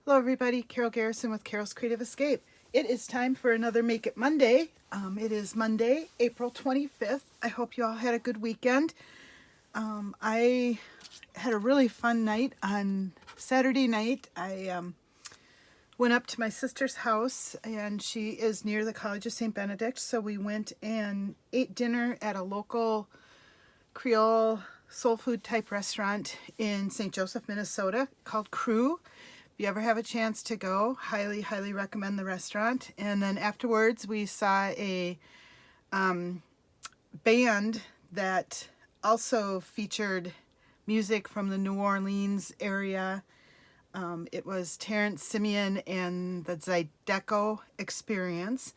Hello everybody, Carol Garrison with Carol's Creative Escape. It is time for another Make It Monday. It is Monday, April 25th. I hope you all had a good weekend. I had a really fun night on Saturday night. I went up to my sister's house, and she is near the College of St. Benedict, so we went and ate dinner at a local Creole soul food type restaurant in St. Joseph, Minnesota called Crew. If you ever have a chance to go, highly recommend the restaurant. And then afterwards we saw a band that also featured music from the New Orleans area. It was Terrence Simeon and the Zydeco Experience,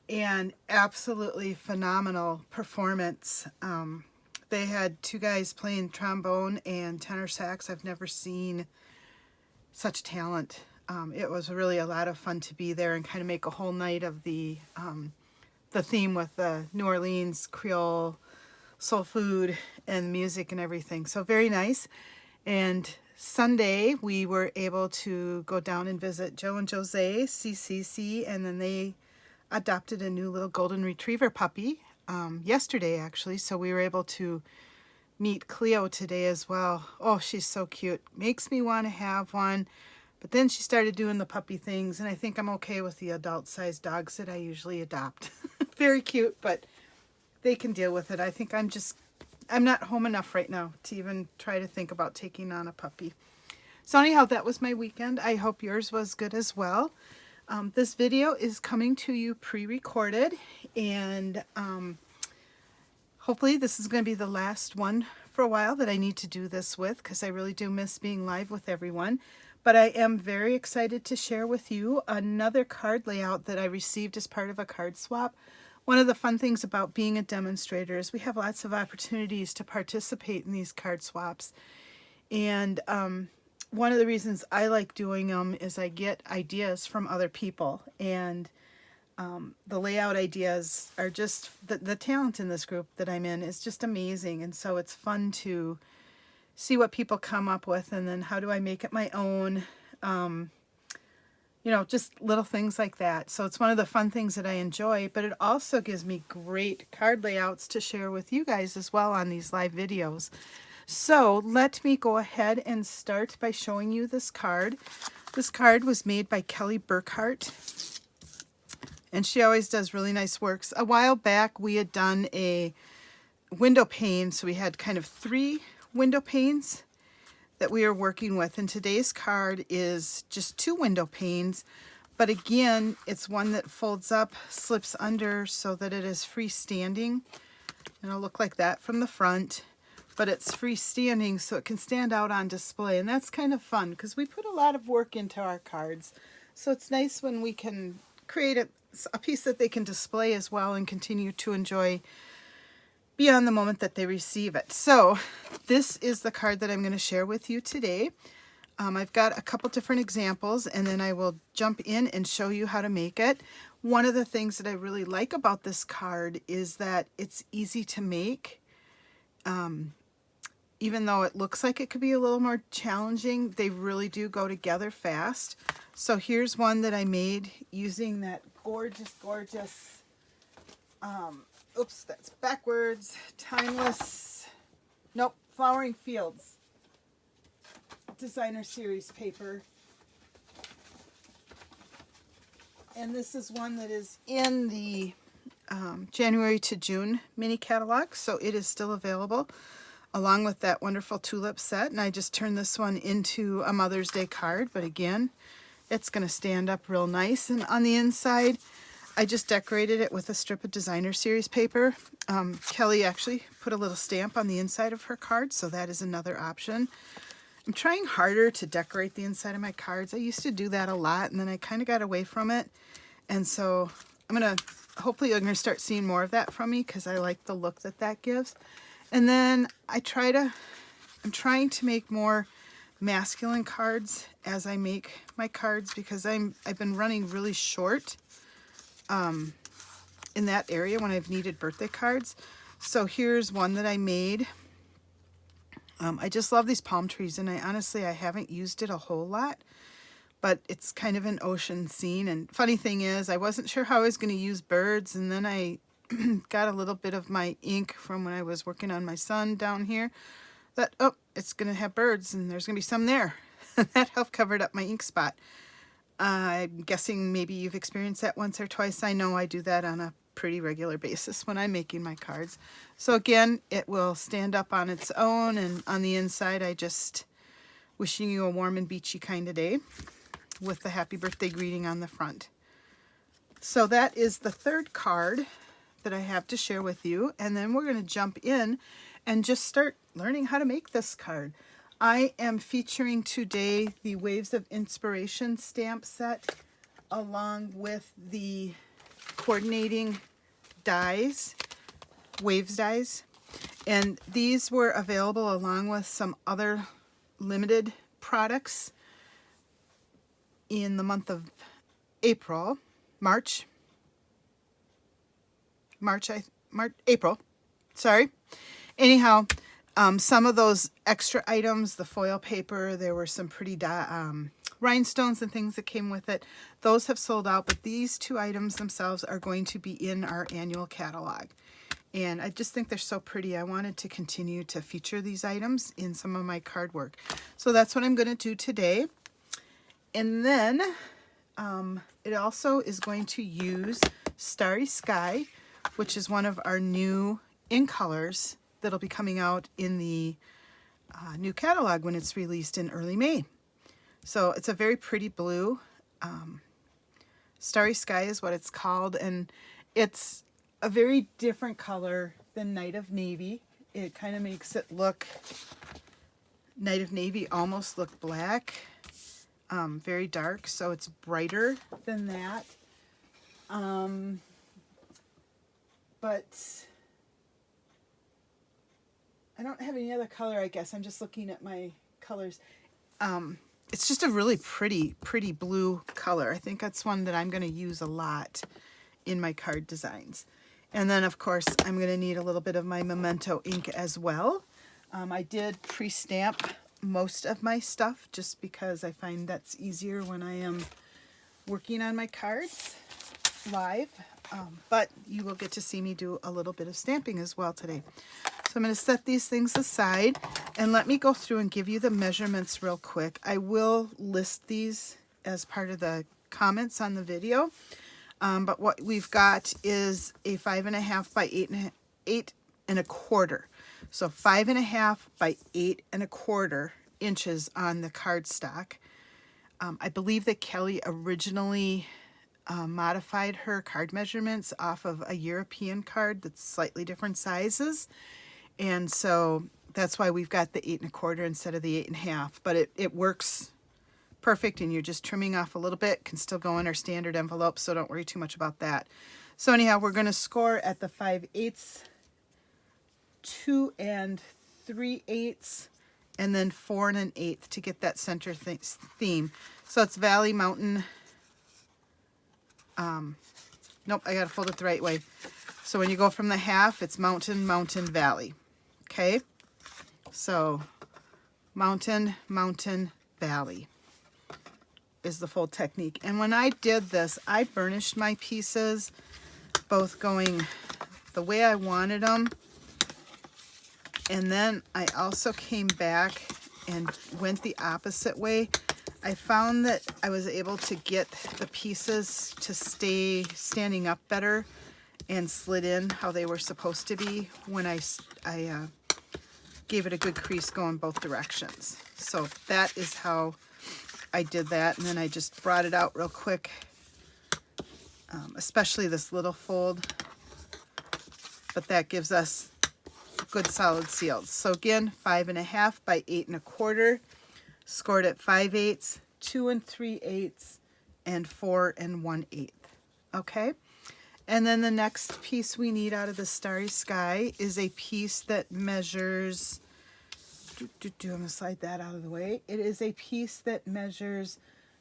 and absolutely phenomenal performance. They had two guys playing trombone and tenor sax. I've never seen such talent. It was really a lot of fun to be there and kind of make a whole night of the theme with the New Orleans Creole soul food and music and everything. So very nice. And Sunday we were able to go down and visit Joe and Jose CCC, and then they adopted a new little golden retriever puppy yesterday actually. So we were able to meet Cleo today as well. Oh, she's so cute. Makes me want to have one. But then she started doing the puppy things, and I think I'm okay with the adult-sized dogs that I usually adopt. Very cute, but they can deal with it. I think I'm not home enough right now to even try to think about taking on a puppy. So anyhow, that was my weekend. I hope yours was good as well. This video is coming to you pre-recorded, and hopefully this is going to be the last one for a while that I need to do this with, because I really do miss being live with everyone. But I am very excited to share with you another card layout that I received as part of a card swap. One of the fun things about being a demonstrator is we have lots of opportunities to participate in these card swaps. And one of the reasons I like doing them is I get ideas from other people, and the layout ideas are just, the talent in this group that I'm in is just amazing. And so it's fun to see what people come up with, and then how do I make it my own, you know, just little things like that. So it's one of the fun things that I enjoy, but it also gives me great card layouts to share with you guys as well on these live videos. So let me go ahead and start by showing you this card. This card was made by Kelly Burkhart, and she always does really nice works. A while back we had done a window pane, so we had kind of 3 window panes that we are working with, and today's card is just 2 window panes, but again it's one that folds up, slips under so that it is freestanding, and it'll look like that from the front, but it's freestanding so it can stand out on display. And that's kind of fun because we put a lot of work into our cards, so it's nice when we can create a piece that they can display as well and continue to enjoy beyond the moment that they receive it. So this is the card that I'm going to share with you today. I've got a couple different examples, and then I will jump in and show you how to make it. One of the things that I really like about this card is that it's easy to make. Even though it looks like it could be a little more challenging, they really do go together fast. So here's one that I made using that gorgeous, oops, that's backwards, Flowering Fields Designer Series paper. And this is one that is in the January to June mini catalog, so it is still available, along with that wonderful tulip set. And I just turned this one into a Mother's Day card, but again, it's going to stand up real nice. And on the inside, I just decorated it with a strip of Designer Series paper. Kelly actually put a little stamp on the inside of her card, so that is another option. I'm trying harder to decorate the inside of my cards. I used to do that a lot, and then I kind of got away from it. And so hopefully you're going to start seeing more of that from me, because I like the look that that gives. And then I'm trying to make more masculine cards as I make my cards, because I've been running really short in that area when I've needed birthday cards. So here's one that I made. I just love these palm trees, and I honestly haven't used it a whole lot, but it's kind of an ocean scene. And funny thing is, I wasn't sure how I was going to use birds, and then I got a little bit of my ink from when I was working on my son down here. That, oh, it's going to have birds, and there's going to be some there. That helped covered up my ink spot. I'm guessing maybe you've experienced that once or twice. I know I do that on a pretty regular basis when I'm making my cards. So again, it will stand up on its own, and on the inside I just wishing you a warm and beachy kind of day with the happy birthday greeting on the front. So that is the third card that I have to share with you, and then we're going to jump in and just start learning how to make this card. I am featuring today the Waves of Inspiration stamp set along with the coordinating dies, waves dies, and these were available along with some other limited products in the month of April, sorry. Anyhow, some of those extra items, the foil paper, there were some pretty rhinestones and things that came with it. Those have sold out, but these two items themselves are going to be in our annual catalog. And I just think they're so pretty. I wanted to continue to feature these items in some of my card work. So that's what I'm going to do today. And then it also is going to use Starry Sky, which is one of our new in colors that'll be coming out in the new catalog when it's released in early May. So it's a very pretty blue. Starry Sky is what it's called, and it's a very different color than Night of Navy. It kind of makes it look, Night of Navy almost look black, very dark, so it's brighter than that. But I don't have any other color, I guess. I'm just looking at my colors. It's just a really pretty blue color. I think that's one that I'm going to use a lot in my card designs. And then, of course, I'm going to need a little bit of my Memento ink as well. I did pre-stamp most of my stuff just because I find that's easier when I am working on my cards live. But you will get to see me do a little bit of stamping as well today. So I'm going to set these things aside and let me go through and give you the measurements real quick. I will list these as part of the comments on the video. But what we've got is a 5.5 by 8.25. So 5.5 by 8.25 inches on the cardstock. I believe that Kelly originally modified her card measurements off of a European card that's slightly different sizes. And so that's why we've got the 8.25 instead of the 8.5. But it works perfect, and you're just trimming off a little bit. Can still go in our standard envelope, so don't worry too much about that. So anyhow, we're going to score at the 5/8, 2 3/8, and then 4 1/8 to get that center theme. So it's Valley, Mountain. Nope, I gotta fold it the right way. So when you go from the half, it's mountain, mountain, valley. Okay, so mountain, mountain, valley is the fold technique. And when I did this, I burnished my pieces, both going the way I wanted them, and then I also came back and went the opposite way. I found that I was able to get the pieces to stay standing up better and slid in how they were supposed to be when I gave it a good crease going both directions. So that is how I did that, and then I just brought it out real quick, especially this little fold, but that gives us good solid seals. So again, 5.5 by 8.25, scored at 5/8, 2 3/8, and 4 1/8. Okay, and then the next piece we need out of the Starry Sky is a piece that measures, I'm going to slide that out of the way. It is a piece that measures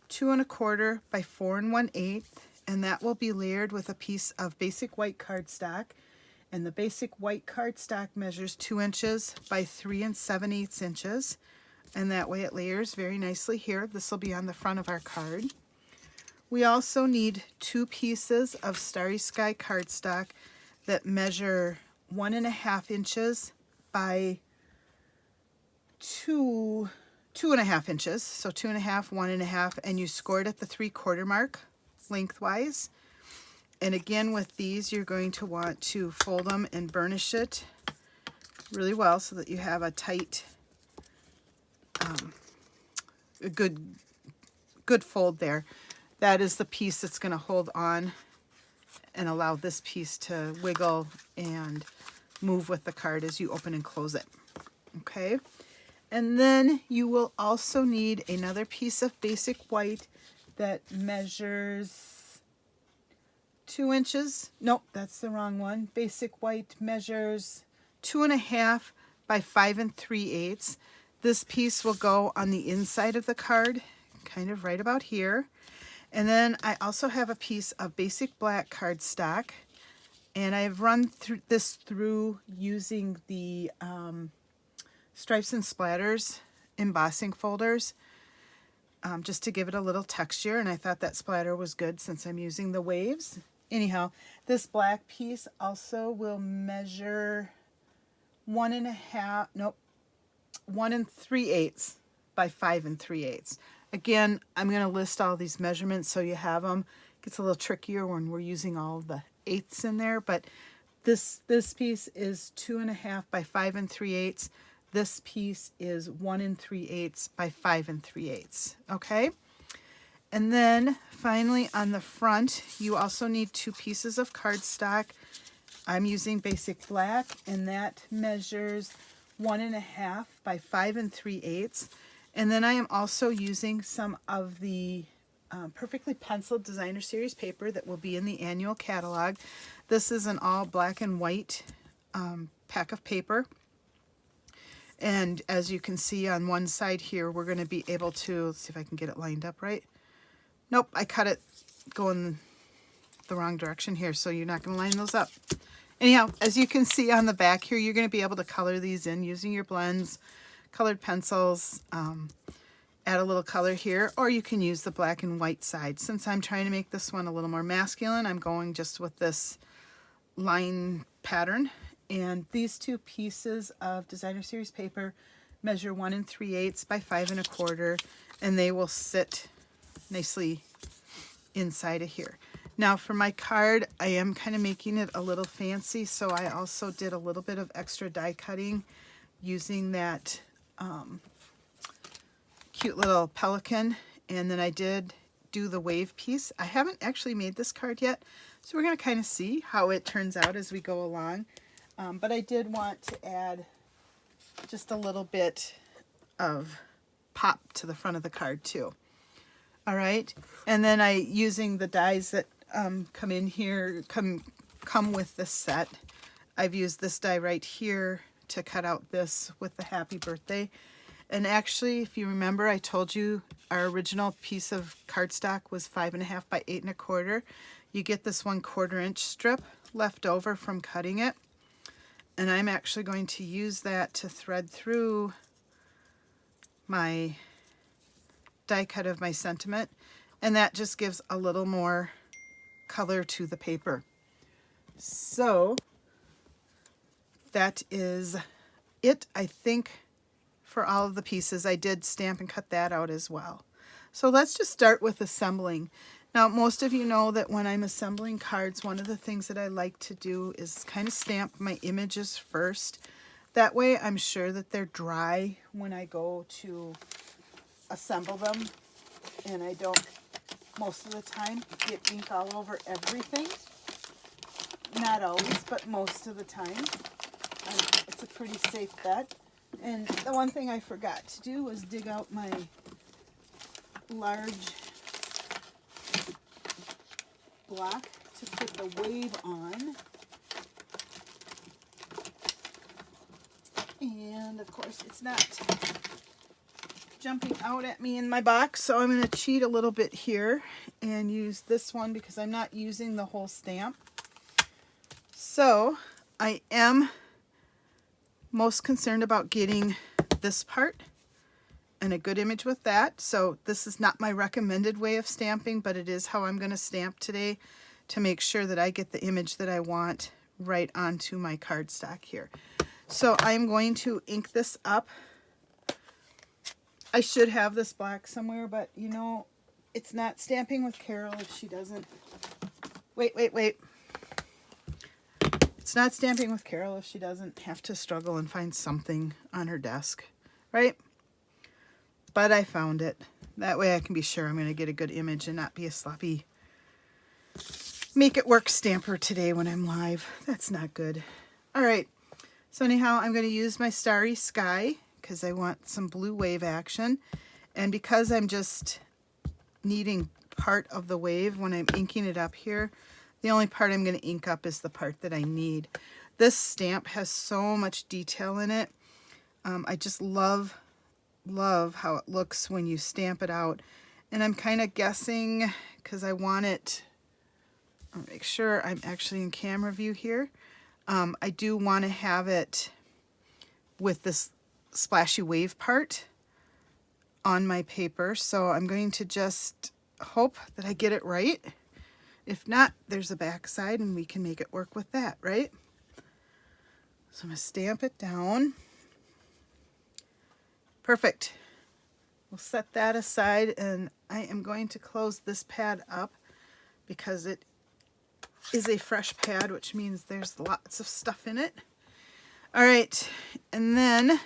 2 1/4 by 4 1/8, and that will be layered with a piece of basic white cardstock. And the basic white cardstock measures 2 inches by 3 7/8 inches. and that way it layers very nicely here. This will be on the front of our card. We also need 2 pieces of Starry Sky cardstock that measure 1.5 inches by 2.5 inches. So 2.5, 1.5, and you score it at the 3/4 mark lengthwise. And again, with these, you're going to want to fold them and burnish it really well so that you have a tight, a good fold there. That is the piece that's going to hold on and allow this piece to wiggle and move with the card as you open and close it. Okay, and then you will also need another piece of basic white that measures 2 inches. Nope, that's the wrong one. Basic white measures 2.5 by 5 3/8. This piece will go on the inside of the card, kind of right about here. And then I also have a piece of basic black cardstock, and I've run this through using the Stripes and Splatters embossing folders just to give it a little texture, and I thought that splatter was good since I'm using the waves. Anyhow, this black piece also will measure 1 3/8 by 5 3/8. Again, I'm going to list all these measurements so you have them. It gets a little trickier when we're using all the eighths in there, but this piece is 2.5 by 5 3/8. This piece is 1 3/8 by 5 3/8. Okay? And then finally on the front, you also need 2 pieces of cardstock. I'm using basic black, and that measures 1.5 by 5 3/8. And then I am also using some of the Perfectly Penciled Designer Series paper that will be in the annual catalog. This is an all black and white pack of paper. And as you can see on one side here, we're going to be able to, let's see if I can get it lined up right. Nope, I cut it going the wrong direction here, so you're not going to line those up. Anyhow, as you can see on the back here, you're going to be able to color these in using your blends, colored pencils, add a little color here, or you can use the black and white side. Since I'm trying to make this one a little more masculine, I'm going just with this line pattern. And these 2 pieces of Designer Series paper measure 1 3/8 by 5 1/4, and they will sit nicely inside of here. Now for my card, I am kind of making it a little fancy, so I also did a little bit of extra die cutting using that cute little pelican, and then I did do the wave piece. I haven't actually made this card yet, so we're going to kind of see how it turns out as we go along. But I did want to add just a little bit of pop to the front of the card too. All right, and then using the dies that come in here, come with this set. I've used this die right here to cut out this with the happy birthday. And actually, if you remember, I told you our original piece of cardstock was 5.5 by 8 1/4. You get this 1/4 inch strip left over from cutting it. And I'm actually going to use that to thread through my die cut of my sentiment, and that just gives a little more color to the paper. So that is it, I think, for all of the pieces. I did stamp and cut that out as well. So let's just start with assembling. Now, most of you know that when I'm assembling cards, one of the things that I like to do is kind of stamp my images first. That way I'm sure that they're dry when I go to assemble them, and I don't, most of the time, get ink all over everything. Not always, but most of the time. It's a pretty safe bet. And the one thing I forgot to do was dig out my large block to put the wave on. And of course it's not jumping out at me in my box, so I'm going to cheat a little bit here and use this one because I'm not using the whole stamp. So I am most concerned about getting this part, and a good image with that. So this is not my recommended way of stamping, but it is how I'm going to stamp today to make sure that I get the image that I want right onto my cardstock here. So I'm going to ink this up. I should have this black somewhere, but you know, it's not stamping with Carol if she doesn't. Wait. It's not stamping with Carol if she doesn't have to struggle and find something on her desk, right? But I found it. That way I can be sure I'm going to get a good image and not be a sloppy make it work stamper today when I'm live. That's not good. All right. So anyhow, I'm going to use my Starry Sky because I want some blue wave action. And because I'm just needing part of the wave when I'm inking it up here, the only part I'm going to ink up is the part that I need. This stamp has so much detail in it. I just love how it looks when you stamp it out. And I'm kind of guessing because I want it, I'll make sure I'm actually in camera view here. I do want to have it with this splashy wave part on my paper. So I'm going to just hope that I get it right. If not, there's a back side and we can make it work with that, right? So I'm going to stamp it down. Perfect. We'll set that aside, and I am going to close this pad up because it is a fresh pad, which means there's lots of stuff in it. All right, and then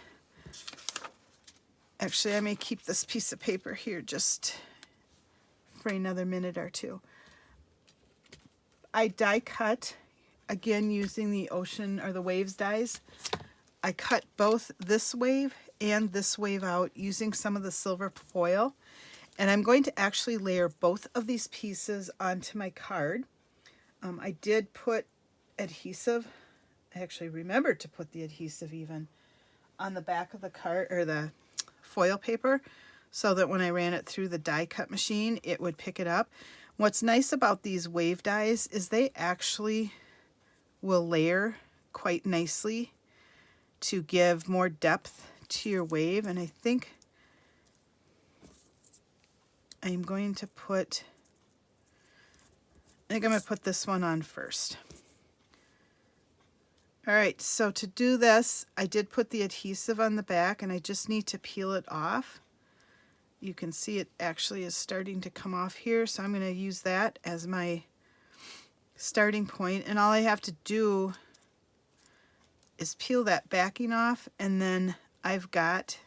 actually I may keep this piece of paper here just for another minute or two. I die cut, again using the ocean or the waves dies. I cut both this wave and this wave out using some of the silver foil. And I'm going to actually layer both of these pieces onto my card. I did put adhesive. I actually remembered to put the adhesive even on the back of the card or the foil paper so that when I ran it through the die cut machine, it would pick it up. What's nice about these wave dies is they actually will layer quite nicely to give more depth to your wave. And I think I'm going to put, I'm going to put this one on first. All right, so to do this, I did put the adhesive on the back and I just need to peel it off. You can see it actually is starting to come off here, so I'm going to use that as my starting point. And all I have to do is peel that backing off, and then I've got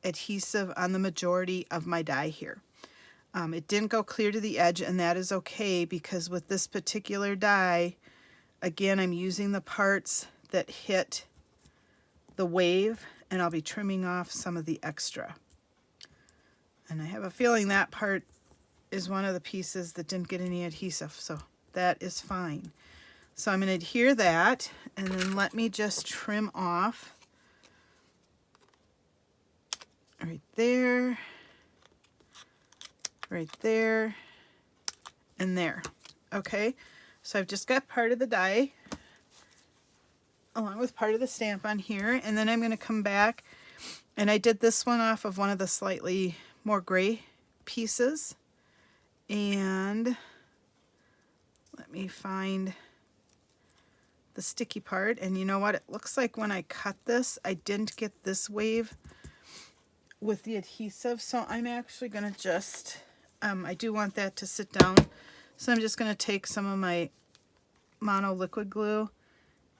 adhesive on the majority of my die here. It didn't go clear to the edge, and that is okay because with this particular die, again, I'm using the parts that hit the wave, and I'll be trimming off some of the extra. And I have a feeling that part is one of the pieces that didn't get any adhesive, so that is fine. So I'm going to adhere that, and then let me just trim off right there, and there. Okay, so I've just got part of the die along with part of the stamp on here, and then I'm going to come back, and I did this one off of one of the slightly more gray pieces, and let me find the sticky part. And you know what, it looks like when I cut this I didn't get this wave with the adhesive, so I'm actually going to just I do want that to sit down, so I'm just going to take some of my mono liquid glue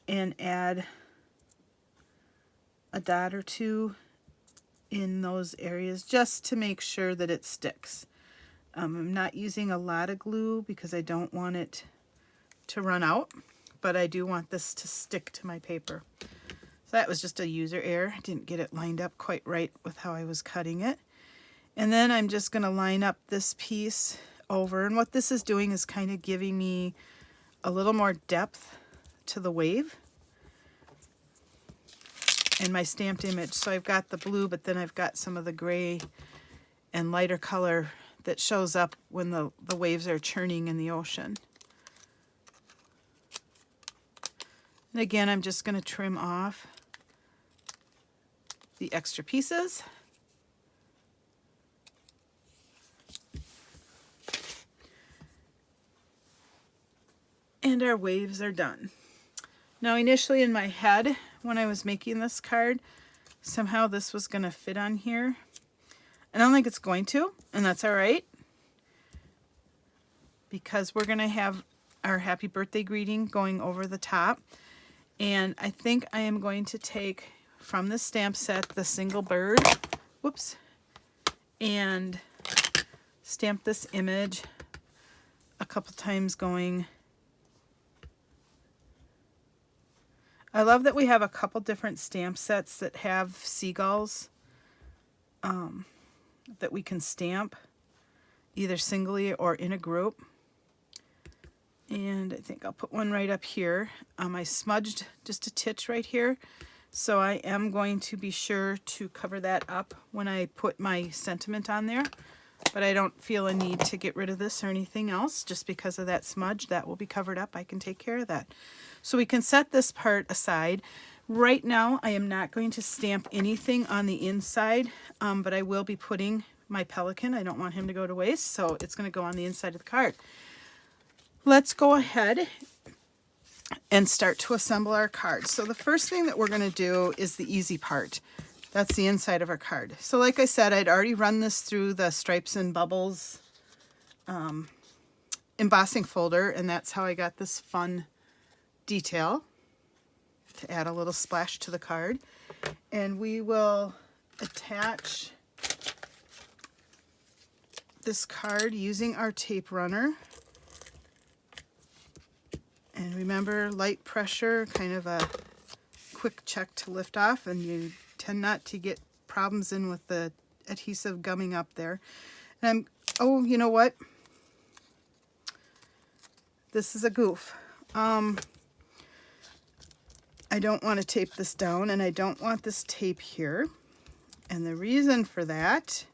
and add a dot or two in those areas just to make sure that it sticks. I'm not using a lot of glue because I don't want it to run out, but I do want this to stick to my paper. So that was just a user error. I didn't get it lined up quite right with how I was cutting it. And then I'm just going to line up this piece over, and what this is doing is kind of giving me a little more depth to the wave and my stamped image. So I've got the blue, but then I've got some of the gray and lighter color that shows up when the waves are churning in the ocean. And again, I'm just going to trim off the extra pieces. And our waves are done. Now initially in my head, when I was making this card, somehow this was going to fit on here. I don't think it's going to, and that's all right, because we're going to have our happy birthday greeting going over the top. And I think I am going to take from the stamp set the single bird, whoops, and stamp this image a couple times going. I love that we have a couple different stamp sets that have seagulls that we can stamp either singly or in a group. And I think I'll put one right up here. I smudged just a titch right here, so I am going to be sure to cover that up when I put my sentiment on there. But I don't feel a need to get rid of this or anything else just because of that smudge. That will be covered up. I can take care of that. So we can set this part aside. Right now, I am not going to stamp anything on the inside, but I will be putting my pelican. I don't want him to go to waste, so it's going to go on the inside of the card. Let's go ahead and start to assemble our card. So the first thing that we're going to do is the easy part. That's the inside of our card. So like I said, I'd already run this through the Stripes and Bubbles embossing folder, and that's how I got this fun detail to add a little splash to the card. And we will attach this card using our tape runner. And remember, light pressure, kind of a quick check to lift off, and you tend not to get problems in with the adhesive gumming up there. And oh, you know what? This is a goof. I don't want to tape this down, and I don't want this tape here. And the reason for that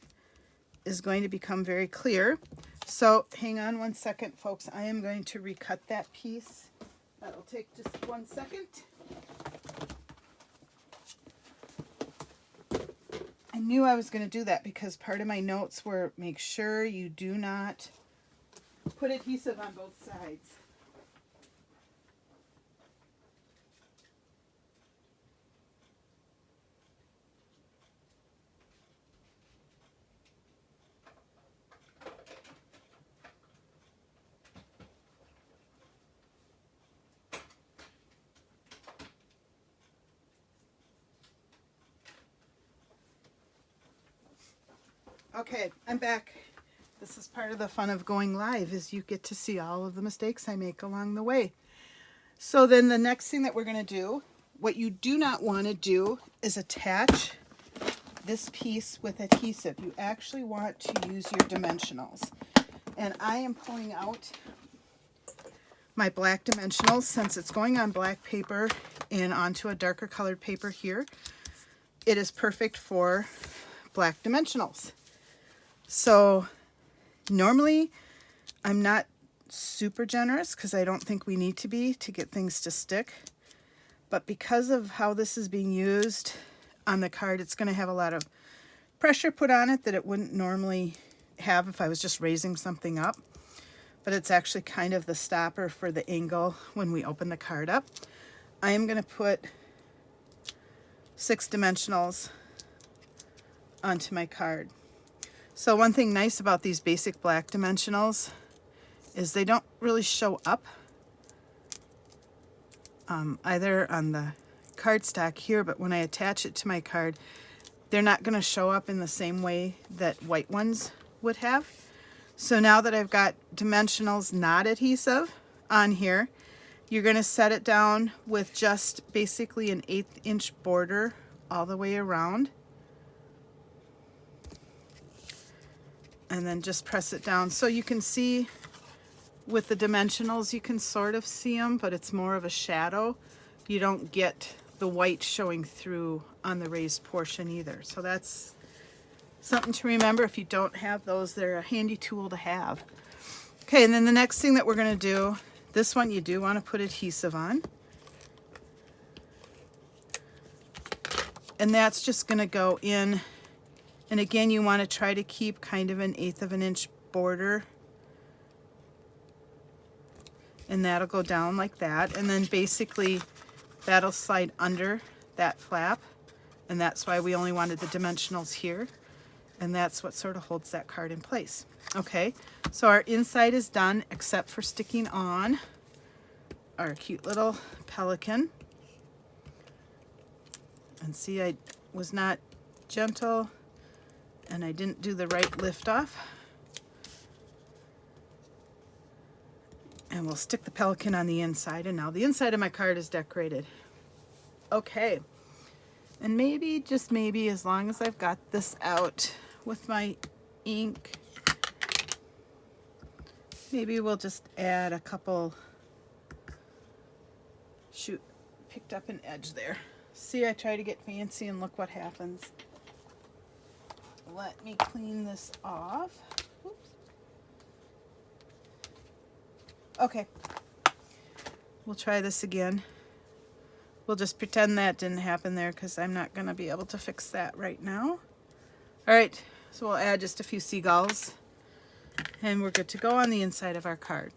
is going to become very clear. So hang on one second, folks. I am going to recut that piece. That'll take just 1 second. I knew I was going to do that because part of my notes were make sure you do not put adhesive on both sides. Okay, I'm back. This is part of the fun of going live, is you get to see all of the mistakes I make along the way. So then the next thing that we're going to do, what you do not want to do is attach this piece with adhesive. You actually want to use your dimensionals. And I am pulling out my black dimensionals since it's going on black paper and onto a darker colored paper here. It is perfect for black dimensionals. So normally I'm not super generous because I don't think we need to be to get things to stick. But because of how this is being used on the card, it's going to have a lot of pressure put on it that it wouldn't normally have if I was just raising something up. But it's actually kind of the stopper for the angle when we open the card up. I am going to put 6 dimensionals onto my card. So one thing nice about these basic black dimensionals is they don't really show up either on the cardstock here, but when I attach it to my card, they're not going to show up in the same way that white ones would have. So now that I've got dimensionals not adhesive on here, you're going to set it down with just basically an 1/8 inch border all the way around. And then just press it down. So you can see with the dimensionals, you can sort of see them, but it's more of a shadow. You don't get the white showing through on the raised portion either. So that's something to remember. If you don't have those, they're a handy tool to have. Okay, and then the next thing that we're going to do, this one you do want to put adhesive on. And that's just going to go in. And again, you want to try to keep kind of an 1/8 of an inch border. And that'll go down like that. And then basically that'll slide under that flap. And that's why we only wanted the dimensionals here. And that's what sort of holds that card in place. Okay, so our inside is done except for sticking on our cute little pelican. And see, I was not gentle and I didn't do the right lift off. And we'll stick the pelican on the inside, and now the inside of my card is decorated. Okay, and maybe, just maybe, as long as I've got this out with my ink, maybe we'll just add a couple, shoot, picked up an edge there. See, I try to get fancy and look what happens. Let me clean this off. Oops. Okay, we'll try this again. We'll just pretend that didn't happen there because I'm not going to be able to fix that right now. All right, so we'll add just a few seagulls and we're good to go on the inside of our card.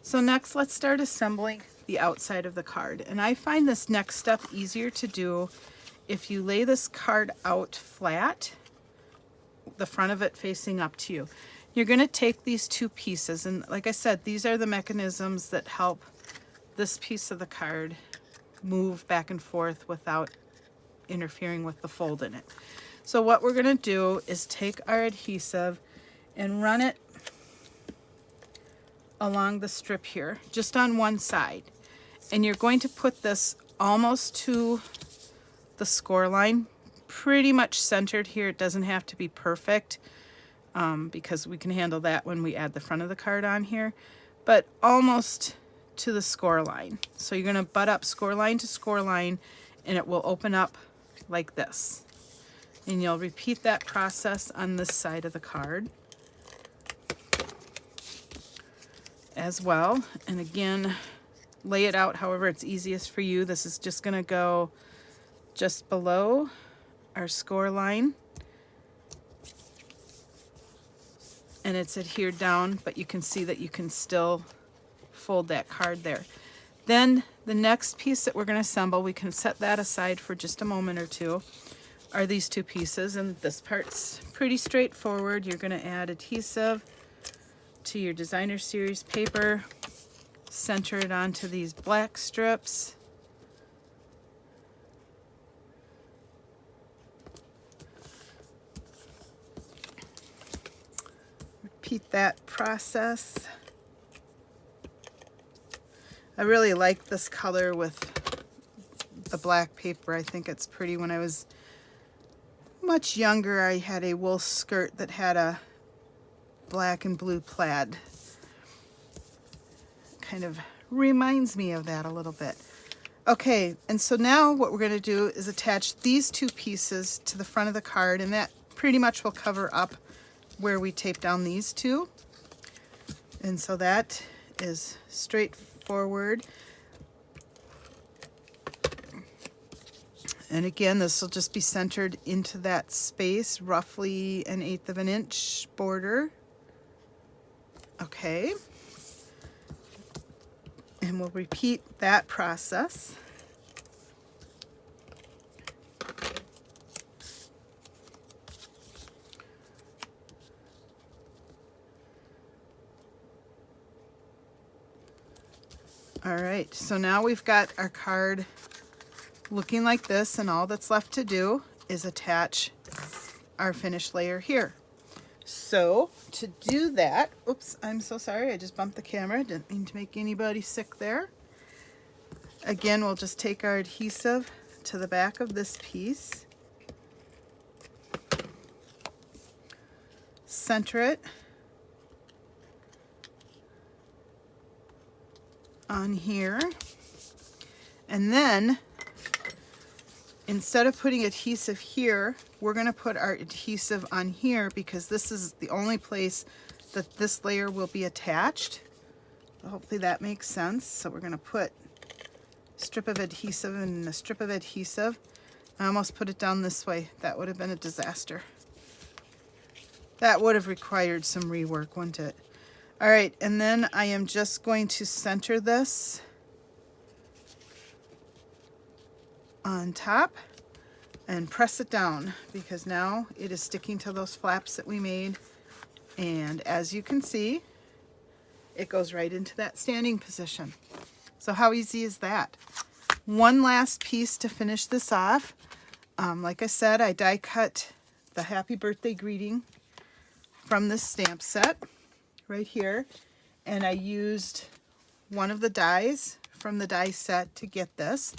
So next, let's start assembling the outside of the card. And I find this next step easier to do if you lay this card out flat, the front of it facing up to you. You're going to take these two pieces, and like I said, these are the mechanisms that help this piece of the card move back and forth without interfering with the fold in it. So what we're going to do is take our adhesive and run it along the strip here, just on one side. And you're going to put this almost to the score line, pretty much centered here. It doesn't have to be perfect because we can handle that when we add the front of the card on here, but almost to the score line. So you're going to butt up score line to score line, and it will open up like this. And you'll repeat that process on this side of the card as well. And again, lay it out however it's easiest for you. This is just going to go just below our score line, and it's adhered down, but you can see that you can still fold that card there. Then the next piece that we're going to assemble, we can set that aside for just a moment or two, are these two pieces, and this part's pretty straightforward. You're going to add adhesive to your designer series paper, center it onto these black strips, repeat that process. I really like this color with the black paper. I think it's pretty. When I was much younger, I had a wool skirt that had a black and blue plaid. Kind of reminds me of that a little bit. Okay, and so now what we're going to do is attach these two pieces to the front of the card, and that pretty much will cover up where we tape down these two. And so that is straightforward. And again, this will just be centered into that space, roughly an 1/8 of an inch border. Okay. And we'll repeat that process. All right, so now we've got our card looking like this, and all that's left to do is attach our finished layer here. So to do that, oops, I'm so sorry, I just bumped the camera. Didn't mean to make anybody sick there. Again, we'll just take our adhesive to the back of this piece, center it on here, and then instead of putting adhesive here, we're going to put our adhesive on here because this is the only place that this layer will be attached. Hopefully that makes sense. So we're going to put a strip of adhesive and a strip of adhesive. I almost put it down this way. That would have been a disaster. That would have required some rework, wouldn't it? All right, and then I am just going to center this on top and press it down, because now it is sticking to those flaps that we made. And as you can see, it goes right into that standing position. So how easy is that? One last piece to finish this off. Like I said, I die cut the happy birthday greeting from this stamp set right here, and I used one of the dies from the die set to get this.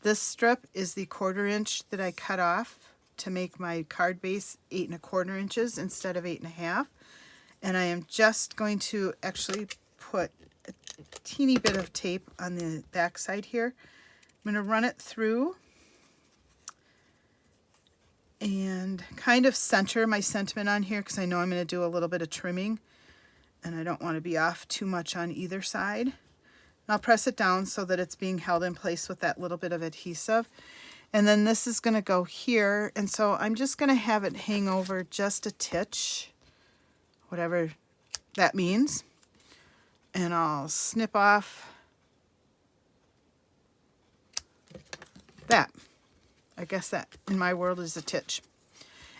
This strip is the 1/4 inch that I cut off to make my card base 8 1/4 inches instead of 8 1/2. And I am just going to actually put a teeny bit of tape on the back side here. I'm going to run it through and kind of center my sentiment on here, because I know I'm going to do a little bit of trimming and I don't want to be off too much on either side. I'll press it down so that it's being held in place with that little bit of adhesive. And then this is going to go here, and so I'm just going to have it hang over just a titch, whatever that means. And I'll snip off that. I guess that in my world is a titch.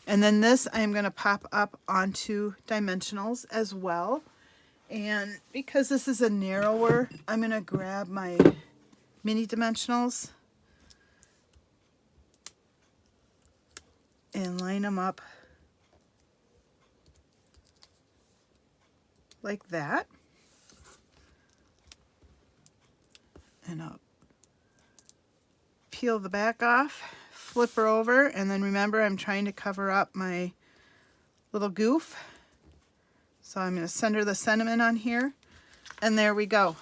And then this I'm going to pop up onto dimensionals as well. And because this is a narrower, I'm going to grab my mini dimensionals and line them up like that. And I'll peel the back off, flip her over, and then remember I'm trying to cover up my little goof. So I'm going to center the sentiment on here, and there we go.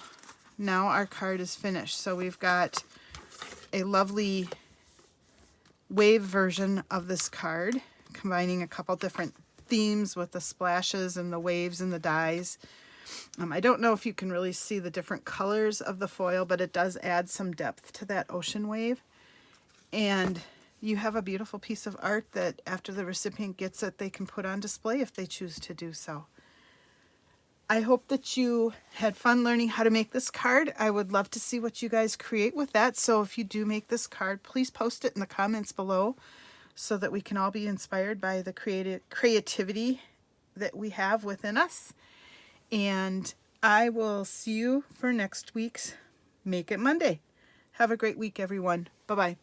Now our card is finished. So we've got a lovely wave version of this card, combining a couple different themes with the splashes and the waves and the dies. I don't know if you can really see the different colors of the foil, but it does add some depth to that ocean wave. And you have a beautiful piece of art that after the recipient gets it, they can put on display if they choose to do so. I hope that you had fun learning how to make this card. I would love to see what you guys create with that. So if you do make this card, please post it in the comments below so that we can all be inspired by the creativity that we have within us. And I will see you for next week's Make It Monday. Have a great week, everyone. Bye-bye.